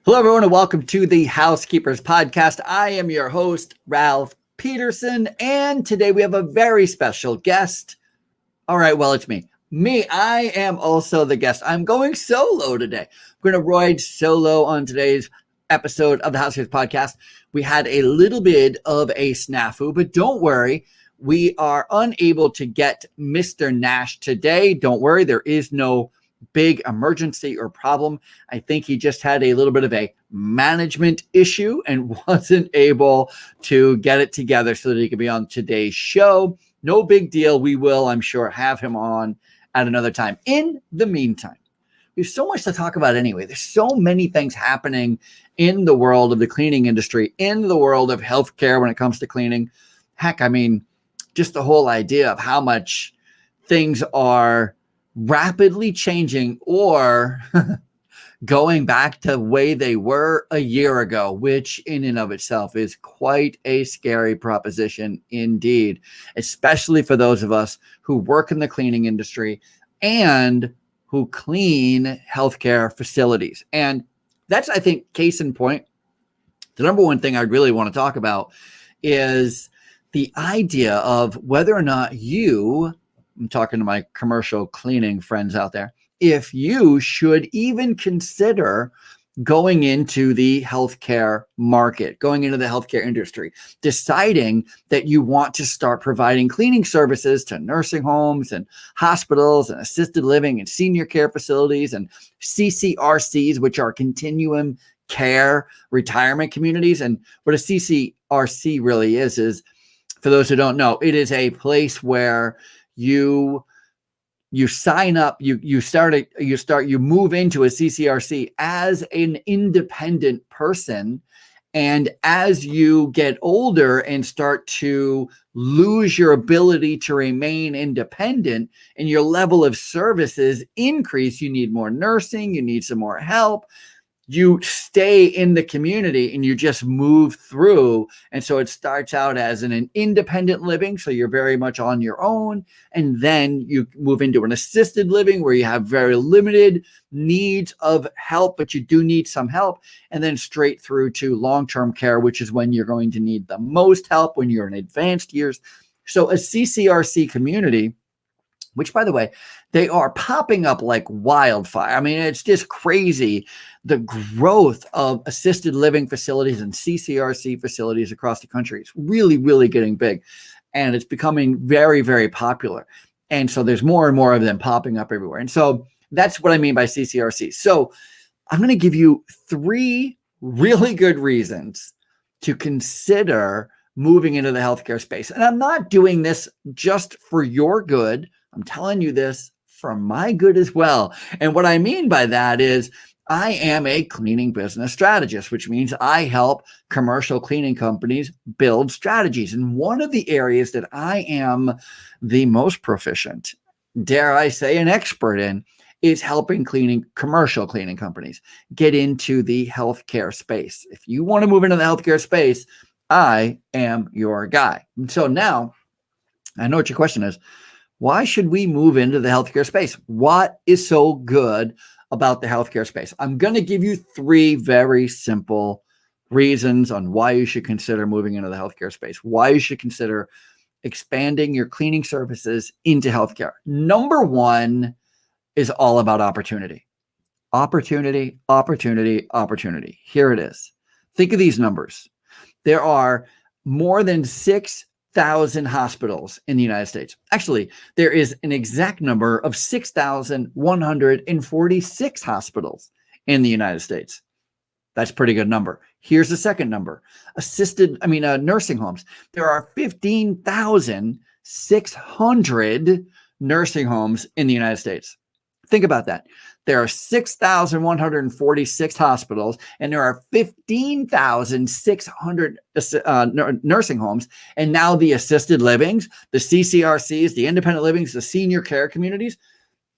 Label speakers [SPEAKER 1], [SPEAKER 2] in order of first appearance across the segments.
[SPEAKER 1] Hello, everyone, and welcome to the Housekeepers Podcast. I am your host, Ralph Peterson, and today we have a very special guest. All right, well, it's me. I am also the guest. I'm going solo today. We're going to ride solo on today's episode of the Housekeepers Podcast. We had a little bit of a snafu, but don't worry. We are unable to get Mr. Nash today. Don't worry, there is no big emergency or problem. I think he just had a little bit of a management issue and wasn't able to get it together so that he could be on today's show. No big deal. We will, I'm sure, have him on at another time. In the meantime, there's so much to talk about anyway. There's so many things happening in the world of the cleaning industry, in the world of healthcare when it comes to cleaning. Heck, I mean, just the whole idea of how much things are rapidly changing or going back to the way they were a year ago, which in and of itself is quite a scary proposition indeed, especially for those of us who work in the cleaning industry and who clean healthcare facilities. And that's, I think, case in point. The number one thing I really want to talk about is the idea of whether or not I'm talking to my commercial cleaning friends out there, if you should even consider going into the healthcare market, going into the healthcare industry, deciding that you want to start providing cleaning services to nursing homes and hospitals and assisted living and senior care facilities and CCRCs, which are continuum care retirement communities. And what a CCRC really is for those who don't know, it is a place where you sign up, you move into a CCRC as an independent person. And as you get older and start to lose your ability to remain independent and your level of services increase, you need more nursing, you need some more help. You stay in the community and you just move through. And so it starts out as an independent living. So you're very much on your own. And then you move into an assisted living where you have very limited needs of help, but you do need some help. And then straight through to long-term care, which is when you're going to need the most help when you're in advanced years. So a CCRC community, which, by the way, they are popping up like wildfire. I mean, it's just crazy. The growth of assisted living facilities and CCRC facilities across the country is really, really getting big. And it's becoming very, very popular. And so there's more and more of them popping up everywhere. And so that's what I mean by CCRC. So I'm going to give you 3 really good reasons to consider moving into the healthcare space. And I'm not doing this just for your good. I'm telling you this for my good as well. And what I mean by that is I am a cleaning business strategist, which means I help commercial cleaning companies build strategies. And one of the areas that I am the most proficient, dare I say an expert in, is helping commercial cleaning companies get into the healthcare space. If you want to move into the healthcare space, I am your guy. And so now I know what your question is. Why should we move into the healthcare space? What is so good about the healthcare space? I'm going to give you 3 very simple reasons on why you should consider moving into the healthcare space, why you should consider expanding your cleaning services into healthcare. Number 1 is all about opportunity. Opportunity, opportunity, opportunity. Here it is. Think of these numbers. There are more than 6,000 hospitals in the United States. Actually, there is an exact number of 6,146 hospitals in the United States. That's a pretty good number. Here's the second number. Nursing homes. There are 15,600 nursing homes in the United States. Think about that. There are 6,146 hospitals, and there are 15,600 nursing homes. And now the assisted livings, the CCRCs, the independent livings, the senior care communities.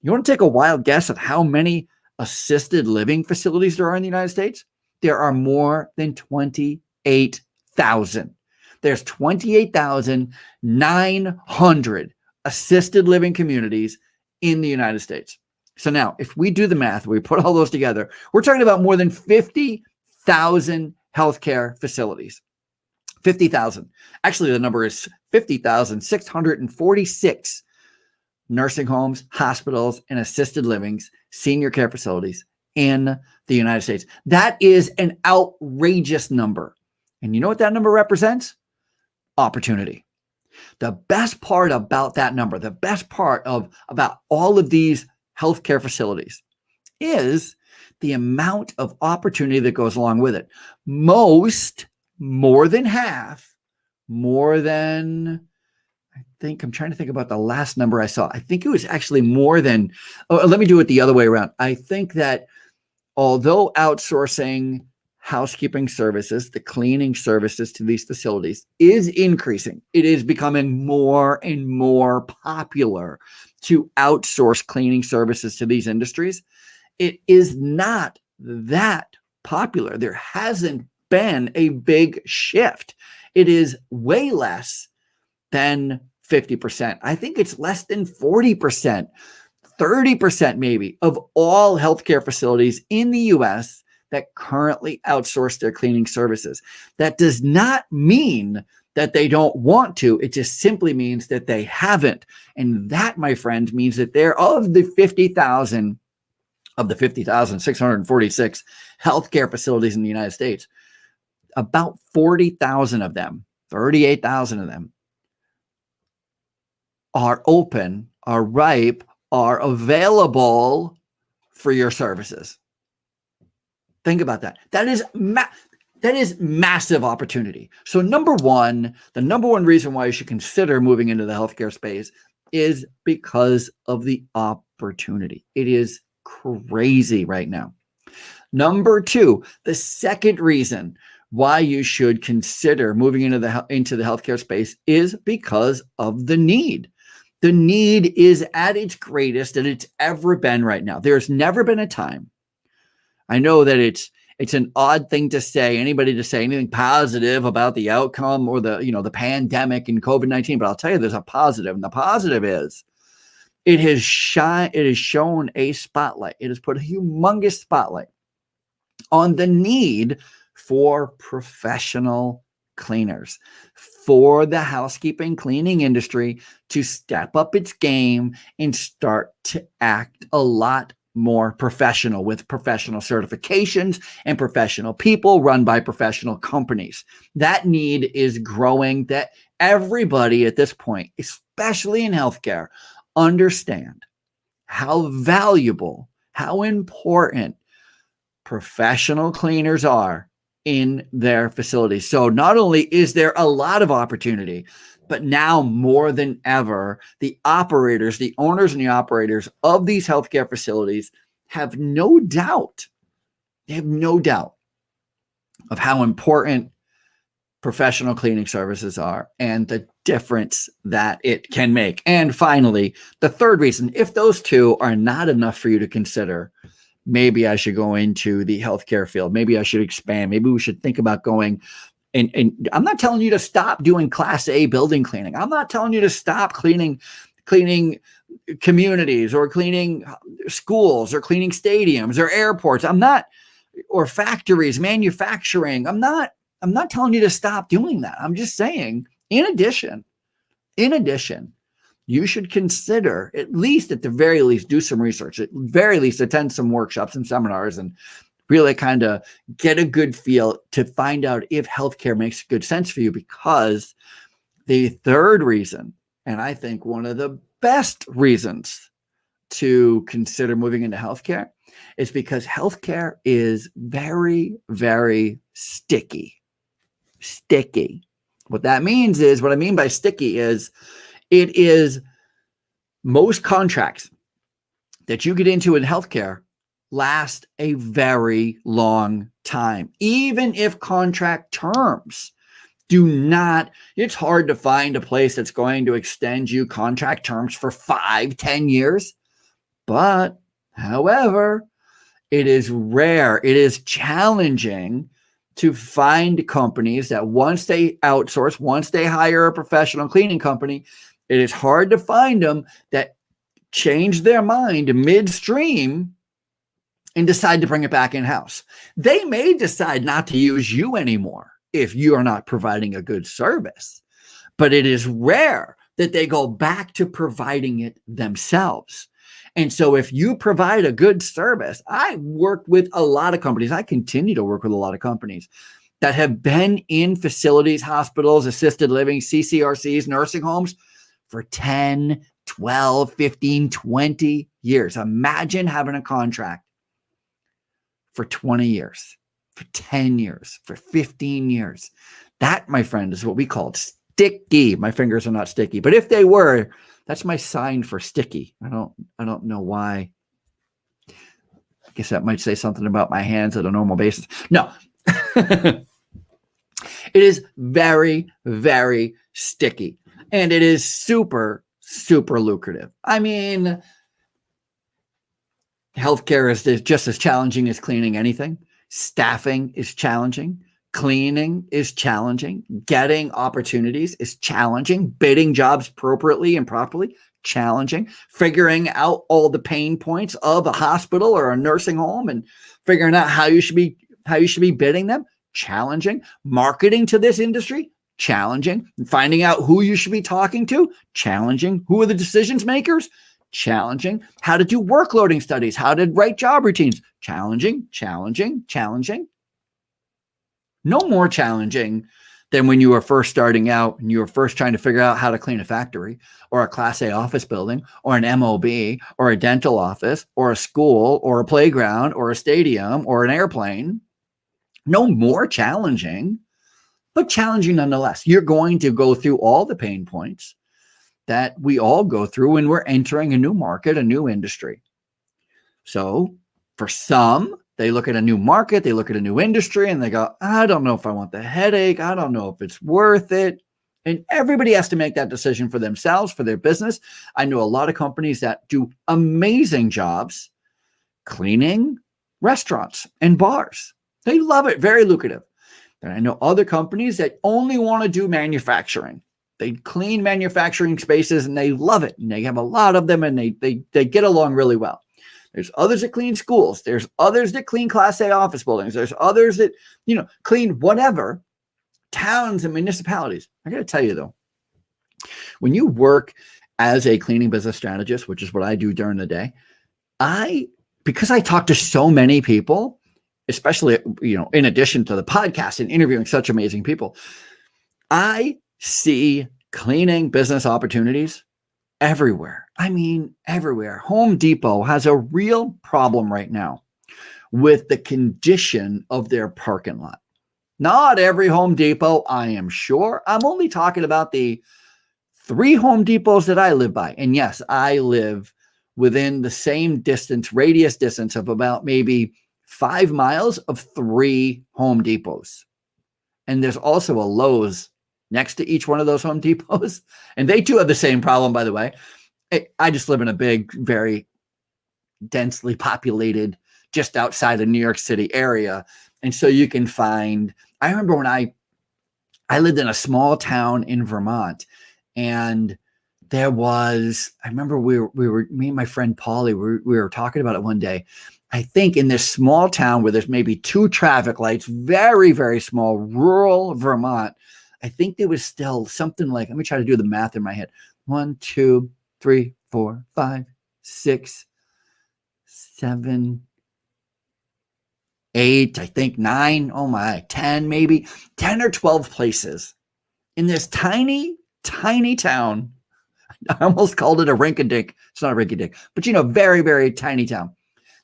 [SPEAKER 1] You want to take a wild guess at how many assisted living facilities there are in the United States? There are more than 28,000. There's 28,900 assisted living communities in the United States. So now, if we do the math, we put all those together, we're talking about more than 50 50,000 healthcare facilities. 50,000. Actually, the number is 50,646 nursing homes, hospitals, and assisted livings, senior care facilities in the United States. That is an outrageous number. And you know what that number represents? Opportunity. The best part about that number, the best part about all of these healthcare facilities is the amount of opportunity that goes along with it. More than half, more than, I'm trying to think about the last number I saw. I think it was actually more than, let me do it the other way around. I think that although outsourcing housekeeping services, the cleaning services to these facilities is increasing, it is becoming more and more popular to outsource cleaning services to these industries. It is not that popular. There hasn't been a big shift. It is way less than 50%. I think it's less than 40%, 30% maybe of all healthcare facilities in the US that currently outsource their cleaning services. That does not mean that they don't want to. It just simply means that they haven't. And that, my friend, means that they're of the 50,646 healthcare facilities in the United States, about 40,000 of them, 38,000 of them are open, are ripe, are available for your services. Think about that. That is massive opportunity. So the number one reason why you should consider moving into the healthcare space is because of the opportunity. It is crazy right now. Number two, the second reason why you should consider moving into the healthcare space is because of the need. The need is at its greatest that it's ever been right now. There's never been a time. I know that it's an odd thing to say, anybody to say anything positive about the outcome or the pandemic and COVID-19, but I'll tell you there's a positive, and the positive is it has shown a spotlight. It has put a humongous spotlight on the need for professional cleaners, for the housekeeping cleaning industry to step up its game and start to act a lot more professional, with professional certifications and professional people run by professional companies. That need is growing, that everybody at this point, especially in healthcare, understand how valuable, how important professional cleaners are in their facilities. So not only is there a lot of opportunity, but now more than ever, the operators, the owners and the operators of these healthcare facilities have no doubt of how important professional cleaning services are and the difference that it can make. And finally, the third reason, if those two are not enough for you to consider, maybe I should go into the healthcare field. Maybe I should expand. Maybe we should think about going. And I'm not telling you to stop doing Class A building cleaning. I'm not telling you to stop cleaning communities or cleaning schools or cleaning stadiums or airports. Or factories, manufacturing. I'm not telling you to stop doing that. I'm just saying, in addition, you should consider, at the very least, do some research, at the very least, attend some workshops and seminars and really kind of get a good feel to find out if healthcare makes good sense for you. Because the third reason, and I think one of the best reasons to consider moving into healthcare, is because healthcare is very, very sticky. What I mean by sticky is it is most contracts that you get into in healthcare last a very long time. Even if contract terms it's hard to find a place that's going to extend you contract terms for 5-10 years. But however, it is rare, it is challenging to find companies that once they outsource, once they hire a professional cleaning company, it is hard to find them that change their mind midstream and decide to bring it back in-house. They may decide not to use you anymore if you are not providing a good service, but it is rare that they go back to providing it themselves. And so if you provide a good service, I work with a lot of companies. I continue to work with a lot of companies that have been in facilities, hospitals, assisted living, CCRCs, nursing homes for 10, 12, 15, 20 years. Imagine having a contract for 20 years, for 10 years, for 15 years. That, my friend, is what we call sticky. My fingers are not sticky, but if they were, that's my sign for sticky. I don't know why. I guess that might say something about my hands at a normal basis. No. It is very, very sticky, and it is super, super lucrative. I mean, healthcare is just as challenging as cleaning anything. Staffing is challenging. Cleaning is challenging. Getting opportunities is challenging. Bidding jobs appropriately and properly, challenging. Figuring out all the pain points of a hospital or a nursing home and figuring out how you should be bidding them, challenging. Marketing to this industry, challenging. Finding out who you should be talking to, challenging. Who are the decision makers? Challenging. How to do workloading studies, how to write job routines, challenging, challenging, challenging. No more challenging than when you were first starting out and you were first trying to figure out how to clean a factory or a Class A office building or an MOB or a dental office or a school or a playground or a stadium or an airplane. No more challenging, but challenging nonetheless. You're going to go through all the pain points that we all go through when we're entering a new market, a new industry. So for some, they look at a new market, they look at a new industry, and they go, I don't know if I want the headache. I don't know if it's worth it. And everybody has to make that decision for themselves, for their business. I know a lot of companies that do amazing jobs cleaning restaurants and bars. They love it, very lucrative. And I know other companies that only want to do manufacturing. They clean manufacturing spaces and they love it. And they have a lot of them and they get along really well. There's others that clean schools. There's others that clean Class A office buildings. There's others that, clean whatever, towns and municipalities. I got to tell you though, when you work as a cleaning business strategist, which is what I do during the day, because I talk to so many people, especially, in addition to the podcast and interviewing such amazing people, I see cleaning business opportunities everywhere. I mean, everywhere. Home Depot has a real problem right now with the condition of their parking lot. Not every Home Depot, I am sure. I'm only talking about the 3 Home Depots that I live by. And yes, I live within the same radius distance of about maybe 5 miles of 3 Home Depots. And there's also a Lowe's next to each one of those Home Depots. And they too have the same problem, by the way. I just live in a big, very densely populated, just outside of New York City area. And so you can find, I remember when I lived in a small town in Vermont, and there was, I remember we were me and my friend Paulie, we were talking about it one day. I think in this small town where there's maybe 2 traffic lights, very, very small, rural Vermont, I think there was still something like, let me try to do the math in my head. 1, 2, 3, 4, 5, 6, 7, 8, I think 9, oh my, 10 maybe, 10 or 12 places in this tiny, tiny town. I almost called it a rink-a-dink. It's not a rink-a-dink, but very, very tiny town.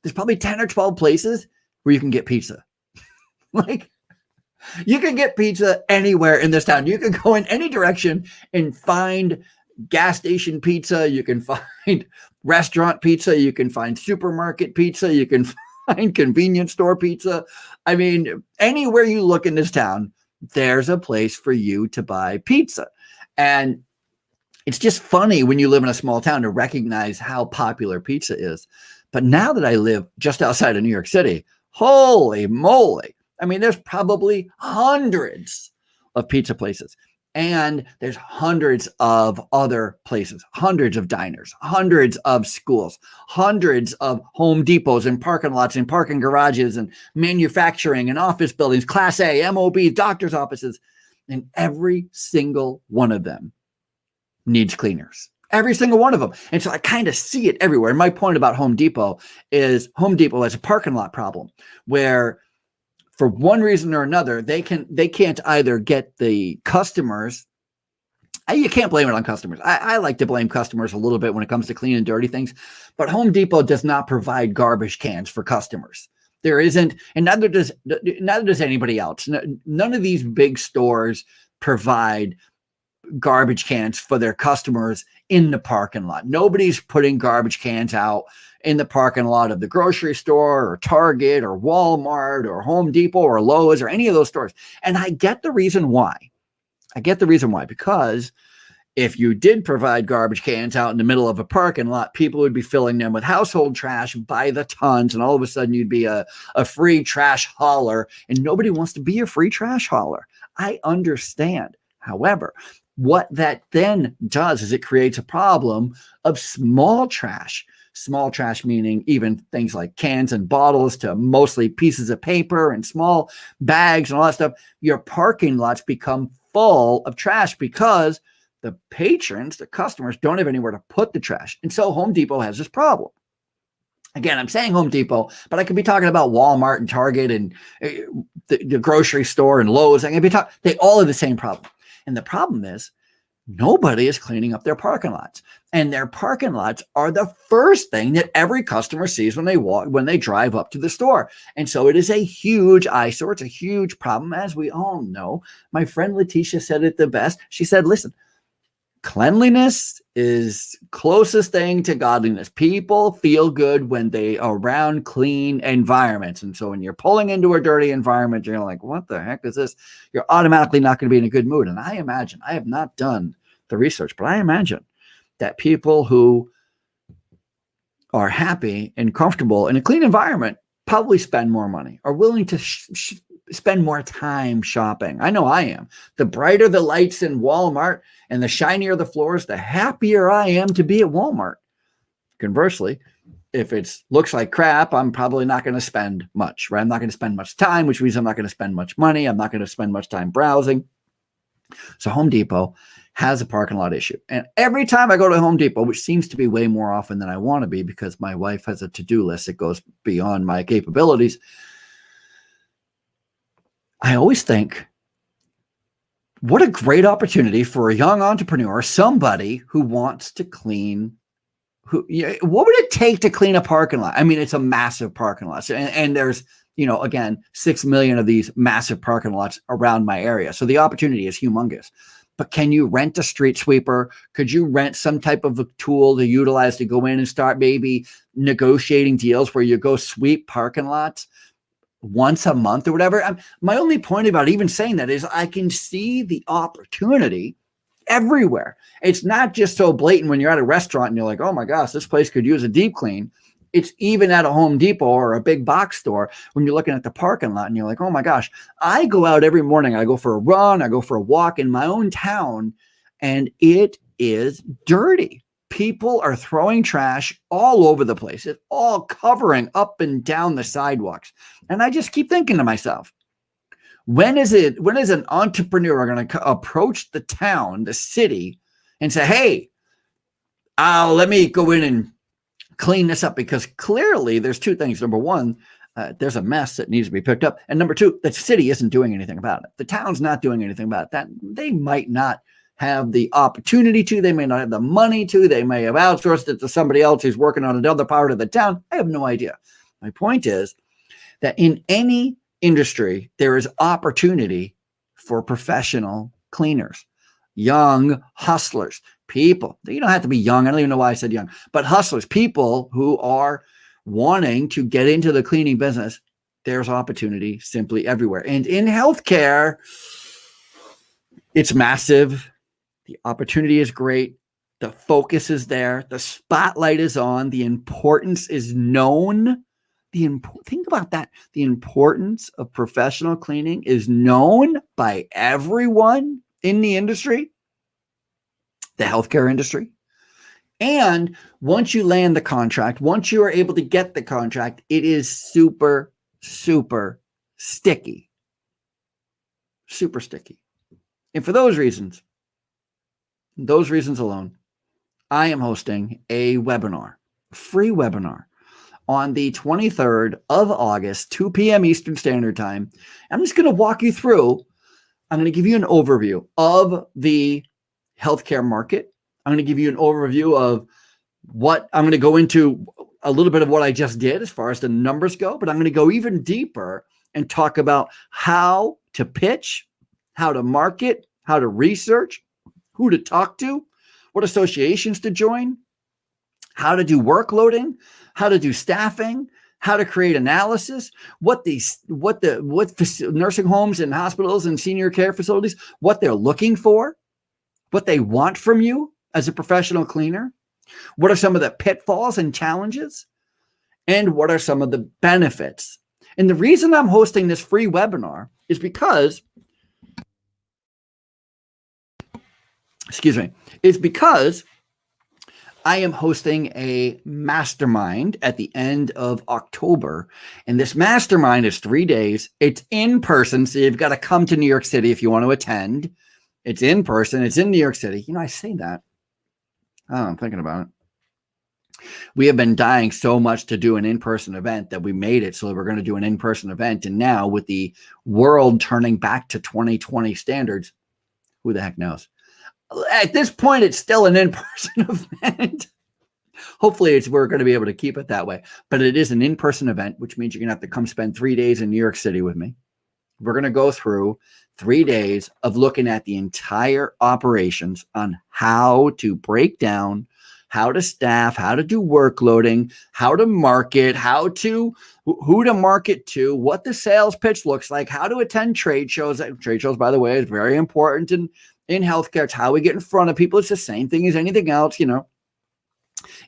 [SPEAKER 1] There's probably 10 or 12 places where you can get pizza. Like, you can get pizza anywhere in this town. You can go in any direction and find gas station pizza. You can find restaurant pizza. You can find supermarket pizza. You can find convenience store pizza. I mean, anywhere you look in this town, there's a place for you to buy pizza. And it's just funny when you live in a small town to recognize how popular pizza is. But now that I live just outside of New York City, holy moly. I mean, there's probably hundreds of pizza places. And there's hundreds of other places, hundreds of diners, hundreds of schools, hundreds of Home Depots and parking lots and parking garages and manufacturing and office buildings, Class A, MOB, doctor's offices. And every single one of them needs cleaners. Every single one of them. And so I kind of see it everywhere. And my point about Home Depot is Home Depot has a parking lot problem where for one reason or another, they can't either get the customers. You can't blame it on customers. I like to blame customers a little bit when it comes to clean and dirty things, but Home Depot does not provide garbage cans for customers. There isn't, and neither does anybody else. None of these big stores provide garbage cans for their customers in the parking lot. Nobody's putting garbage cans out in the parking lot of the grocery store or Target or Walmart or Home Depot or Lowe's or any of those stores. And I get the reason why. Because if you did provide garbage cans out in the middle of a parking lot, people would be filling them with household trash by the tons. And all of a sudden you'd be a free trash hauler, and nobody wants to be a free trash hauler. I understand. However, what that then does is it creates a problem of small trash. Small trash meaning even things like cans and bottles to mostly pieces of paper and small bags and all that stuff. Your parking lots become full of trash because the patrons, the customers, don't have anywhere to put the trash. And so Home Depot has this problem. Again, I'm saying Home Depot, but I could be talking about Walmart and Target and the grocery store and Lowe's. They all have the same problem. And the problem is nobody is cleaning up their parking lots. And their parking lots are the first thing that every customer sees when they drive up to the store. And so it is a huge eyesore. It's a huge problem, as we all know. My friend Letitia said it the best. She said, listen, cleanliness is closest thing to godliness. People feel good when they are around clean environments. And so when you're pulling into a dirty environment, you're like, what the heck is this? You're automatically not going to be in a good mood. And I imagine, I have not done the research, but I imagine that people who are happy and comfortable in a clean environment probably spend more money, are willing to spend more time shopping. I know I am. The brighter the lights in Walmart and the shinier the floors, the happier I am to be at Walmart. Conversely, if it looks like crap, I'm probably not going to spend much, right? I'm not going to spend much time, which means I'm not going to spend much money. I'm not going to spend much time browsing. So Home Depot has a parking lot issue. And every time I go to Home Depot, which seems to be way more often than I want to be because my wife has a to-do list that goes beyond my capabilities, I always think, what a great opportunity for a young entrepreneur, somebody who wants to clean. What would it take to clean a parking lot? I mean, it's a massive parking lot. And there's, again, 6 million of these massive parking lots around my area. So the opportunity is humongous. But can you rent a street sweeper? Could you rent some type of a tool to utilize to go in and start maybe negotiating deals where you go sweep parking lots once a month or whatever? My only point about even saying that is I can see the opportunity everywhere. It's not just so blatant when you're at a restaurant and you're like, oh my gosh, this place could use a deep clean. It's even at a Home Depot or a big box store when you're looking at the parking lot and you're like, oh my gosh, I go out every morning. I go for a run. I go for a walk in my own town, and it is dirty. People are throwing trash all over the place. It's all covering up and down the sidewalks. And I just keep thinking to myself, when is an entrepreneur going to approach the town, the city, and say, hey, let me go in and clean this up? Because clearly there's two things. Number one, there's a mess that needs to be picked up. And number two, the city isn't doing anything about it. The town's not doing anything about it. That they might not have the opportunity to, they may not have the money to, they may have outsourced it to somebody else who's working on another part of the town. I have no idea. My point is that in any industry, there is opportunity for professional cleaners, young hustlers, people. You don't have to be young. I don't even know why I said young, but hustlers, people who are wanting to get into the cleaning business. There's opportunity simply everywhere. And in healthcare, it's massive. The opportunity is great. The focus is there. The spotlight is on. The importance is known. Think about that. The importance of professional cleaning is known by everyone. in the industry, the healthcare industry. And once you land the contract, once you are able to get the contract, it is super, super sticky. Super sticky. And for those reasons alone, I am hosting a webinar, free webinar, on the 23rd of August, 2 p.m. Eastern Standard Time. I'm just going to walk you through. I'm going to give you an overview of the healthcare market. I'm going to give you an overview of what I'm going to go into, a little bit of what I just did as far as the numbers go, but I'm going to go even deeper and talk about how to pitch, how to market, how to research, who to talk to, what associations to join, how to do workloading, how to do staffing, how to create analysis, what nursing homes and hospitals and senior care facilities, what they're looking for, what they want from you as a professional cleaner, what are some of the pitfalls and challenges, and what are some of the benefits. And the reason I'm hosting this free webinar is because I am hosting a mastermind at the end of October. And this mastermind is 3 days. It's in person. So you've got to come to New York City if you want to attend. It's in person. It's in New York City. I say that. Oh, I'm thinking about it. We have been dying so much to do an in-person event that we made it so we're going to do an in-person event. And now with the world turning back to 2020 standards, who the heck knows? At this point, it's still an in-person event. Hopefully, we're going to be able to keep it that way. But it is an in-person event, which means you're going to have to come spend 3 days in New York City with me. We're going to go through 3 days of looking at the entire operations on how to break down, how to staff, how to do workloading, how to market, who to market to, what the sales pitch looks like, how to attend trade shows. Trade shows, by the way, is very important in healthcare. It's how we get in front of people. It's the same thing as anything else.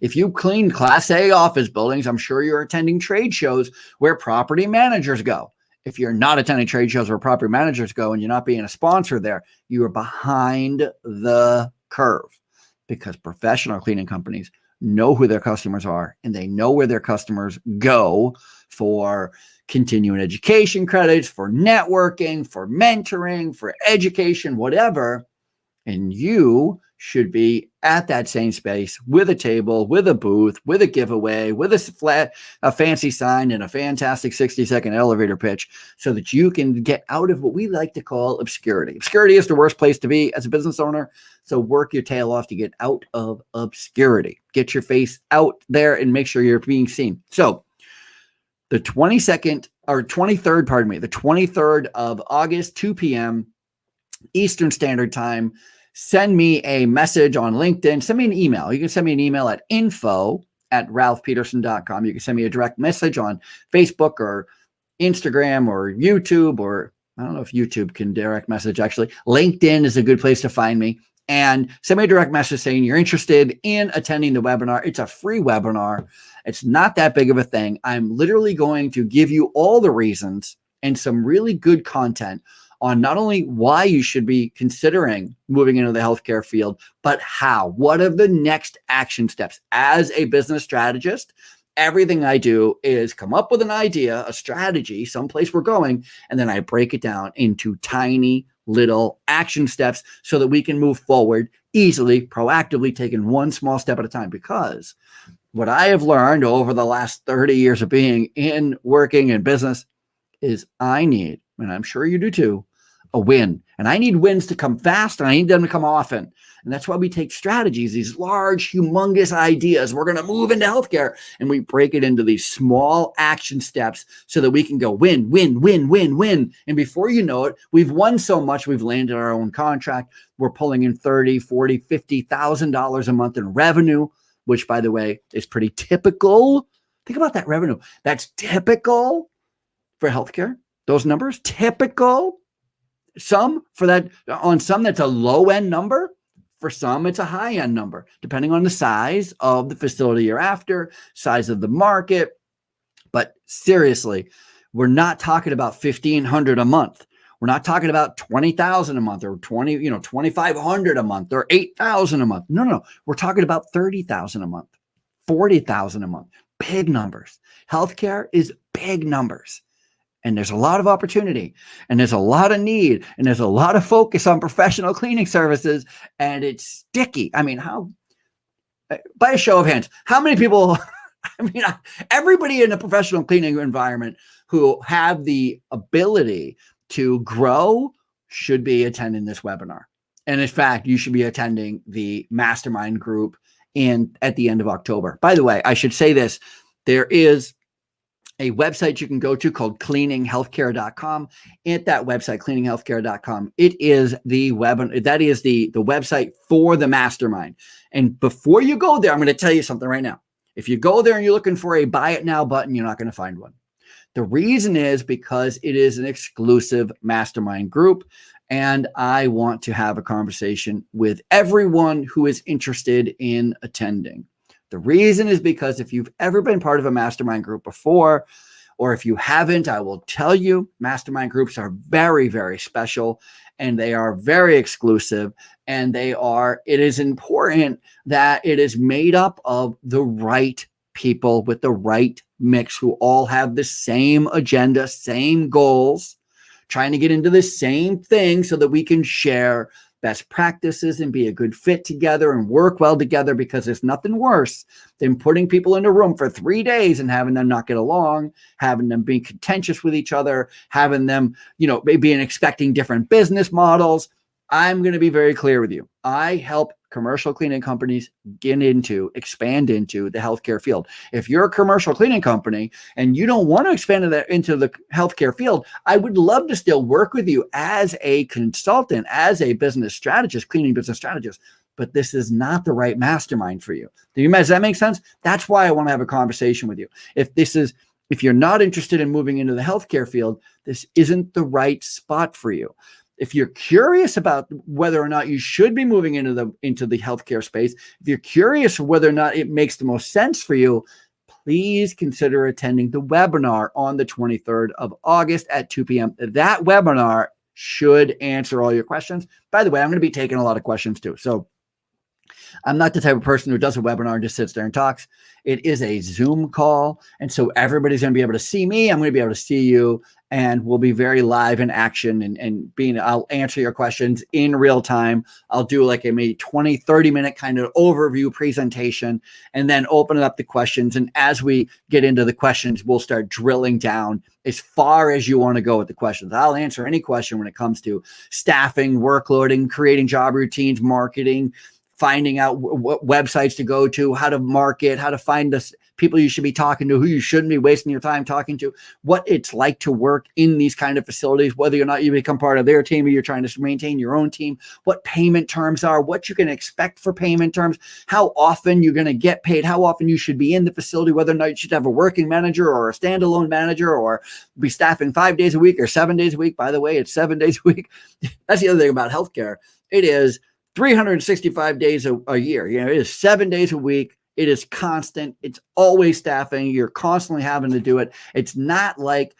[SPEAKER 1] If you clean Class A office buildings, I'm sure you're attending trade shows where property managers go. If you're not attending trade shows where property managers go and you're not being a sponsor there, you are behind the curve, because professional cleaning companies know who their customers are and they know where their customers go for continuing education credits, for networking, for mentoring, for education, whatever. And you should be at that same space with a table, with a booth, with a giveaway, with a fancy sign and a fantastic 60-second elevator pitch so that you can get out of what we like to call obscurity. Obscurity is the worst place to be as a business owner. So work your tail off to get out of obscurity. Get your face out there and make sure you're being seen. So the 23rd of August, 2 p.m. Eastern Standard Time. Send me a message on LinkedIn. Send me an email. You can send me an email at info@ralphpeterson.com. You can send me a direct message on Facebook or Instagram or YouTube, or I don't know if YouTube can direct message, actually. LinkedIn is a good place to find me. And send me a direct message saying you're interested in attending the webinar. It's a free webinar. It's not that big of a thing. I'm literally going to give you all the reasons and some really good content on not only why you should be considering moving into the healthcare field, but how. What are the next action steps? As a business strategist, everything I do is come up with an idea, a strategy, someplace we're going, and then I break it down into tiny little action steps so that we can move forward easily, proactively, taking one small step at a time. Because what I have learned over the last 30 years of being working in business is I need, and I'm sure you do too, a win. And I need wins to come fast, and I need them to come often. And that's why we take strategies, these large, humongous ideas. We're going to move into healthcare, and we break it into these small action steps so that we can go win, win, win, win, win. And before you know it, we've won so much, we've landed our own contract. We're pulling in $30,000, $40,000, $50,000 a month in revenue, which, by the way, is pretty typical. Think about that revenue. That's typical for healthcare. Those numbers, typical. Some that's a low end number. For some, it's a high end number, depending on the size of the facility you're after, size of the market. But seriously, we're not talking about $1,500 a month. We're not talking about 20,000 a month or 2,500 a month or 8,000 a month. No. We're talking about 30,000 a month, 40,000 a month. Big numbers. Healthcare is big numbers. And there's a lot of opportunity, and there's a lot of need, and there's a lot of focus on professional cleaning services, and it's sticky. I mean, by a show of hands, how many people, everybody in the professional cleaning environment who have the ability to grow should be attending this webinar. And in fact, you should be attending the mastermind group at the end of October. By the way, I should say this, there is a website you can go to called cleaninghealthcare.com. At that website, cleaninghealthcare.com, it is the website for the mastermind. And before you go there, I'm going to tell you something right now. If you go there and you're looking for a buy it now button, you're not going to find one. The reason is because it is an exclusive mastermind group, and I want to have a conversation with everyone who is interested in attending. The reason is because if you've ever been part of a mastermind group before, or if you haven't, I will tell you, mastermind groups are very, very special, and they are very exclusive, and it is important that it is made up of the right people with the right mix who all have the same agenda, same goals, trying to get into the same thing so that we can share best practices and be a good fit together and work well together, because there's nothing worse than putting people in a room for 3 days and having them not get along, having them be contentious with each other, having them, maybe expecting different business models. I'm going to be very clear with you. I help commercial cleaning companies expand into the healthcare field. If you're a commercial cleaning company and you don't want to expand into the healthcare field, I would love to still work with you as a consultant, as a business strategist, cleaning business strategist. But this is not the right mastermind for you. Does that make sense? That's why I want to have a conversation with you. If you're not interested in moving into the healthcare field, this isn't the right spot for you. If you're curious about whether or not you should be moving into the healthcare space, if you're curious whether or not it makes the most sense for you, please consider attending the webinar on the 23rd of August at 2 p.m. That webinar should answer all your questions. By the way, I'm going to be taking a lot of questions too. So I'm not the type of person who does a webinar and just sits there and talks. It is a Zoom call. And so everybody's going to be able to see me. I'm going to be able to see you, and we'll be very live in action I'll answer your questions in real time. I'll do like a maybe 20, 30 minute kind of overview presentation, and then open it up to questions. And as we get into the questions, we'll start drilling down as far as you want to go with the questions. I'll answer any question when it comes to staffing, workloading, creating job routines, marketing, finding out what websites to go to, how to market, how to find the people you should be talking to, who you shouldn't be wasting your time talking to, what it's like to work in these kind of facilities, whether or not you become part of their team or you're trying to maintain your own team, what payment terms are, what you can expect for payment terms, how often you're going to get paid, how often you should be in the facility, whether or not you should have a working manager or a standalone manager, or be staffing 5 days a week or 7 days a week. By the way, it's 7 days a week. That's the other thing about healthcare. It is 365 days a year. It is 7 days a week. It is constant. It's always staffing. You're constantly having to do it. It's not like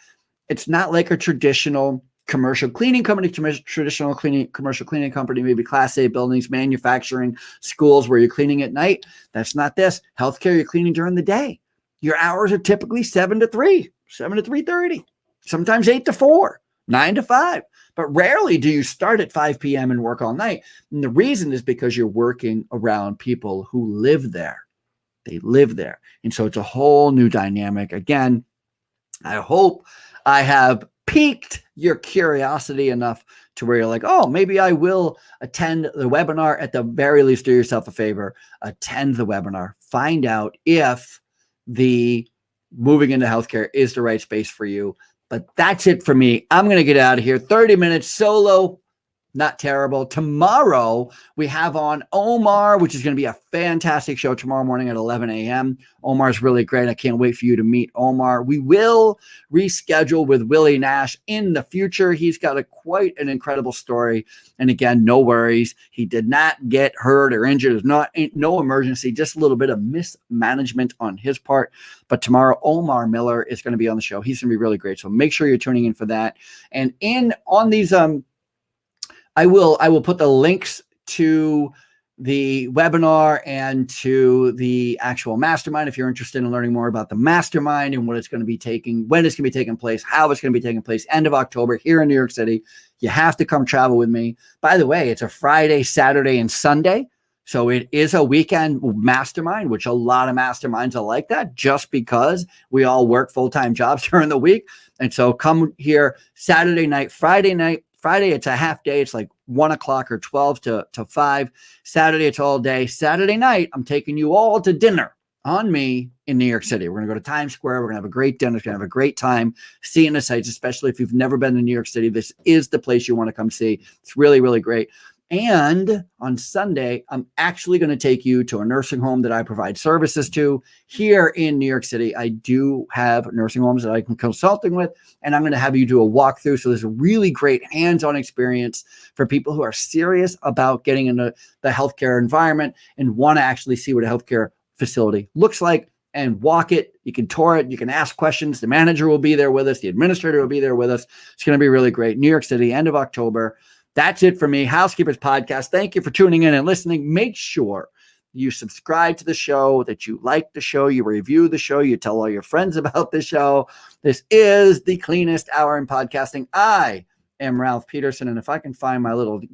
[SPEAKER 1] a traditional commercial cleaning company, commercial cleaning company, maybe Class A buildings, manufacturing, schools where you're cleaning at night. That's not this. Healthcare, you're cleaning during the day. Your hours are typically 7 to 3, 7 to 3:30, sometimes 8 to 4, 9 to 5. But rarely do you start at 5 p.m. and work all night. And the reason is because you're working around people who live there. They live there. And so it's a whole new dynamic. Again, I hope I have piqued your curiosity enough to where you're like, oh, maybe I will attend the webinar. At the very least, do yourself a favor, attend the webinar. Find out if the moving into healthcare is the right space for you. But that's it for me. I'm going to get out of here. 30 minutes solo not terrible. Tomorrow, we have on Omar, which is going to be a fantastic show tomorrow morning at 11 a.m. Omar's really great. I can't wait for you to meet Omar. We will reschedule with Willie Nash in the future. He's got quite an incredible story. And again, no worries. He did not get hurt or injured. There's no emergency, just a little bit of mismanagement on his part. But tomorrow, Omar Miller is going to be on the show. He's going to be really great. So make sure you're tuning in for that. And on these I will put the links to the webinar and to the actual mastermind if you're interested in learning more about the mastermind and when it's going to be taking place, how it's going to be taking place, end of October here in New York City. You have to come travel with me. By the way, it's a Friday, Saturday, and Sunday. So it is a weekend mastermind, which a lot of masterminds are like that just because we all work full-time jobs during the week. And so come here Saturday night, Friday night. Friday, it's a half day. It's like 1 o'clock or 12 to 5. Saturday, it's all day. Saturday night, I'm taking you all to dinner on me in New York City. We're going to go to Times Square. We're going to have a great dinner. We're going to have a great time seeing the sights, especially if you've never been to New York City. This is the place you want to come see. It's really, really great. And on Sunday, I'm actually going to take you to a nursing home that I provide services to here in New York City. I do have nursing homes that I can consulting with, and I'm going to have you do a walkthrough. So there's a really great hands-on experience for people who are serious about getting into the healthcare environment and want to actually see what a healthcare facility looks like and walk it. You can tour it. You can ask questions. The manager will be there with us. The administrator will be there with us. It's going to be really great. New York City, end of October. That's it for me. Housekeepers Podcast. Thank you for tuning in and listening. Make sure you subscribe to the show, that you like the show, you review the show, you tell all your friends about the show. This is the cleanest hour in podcasting. I am Ralph Peterson, and if I can find my little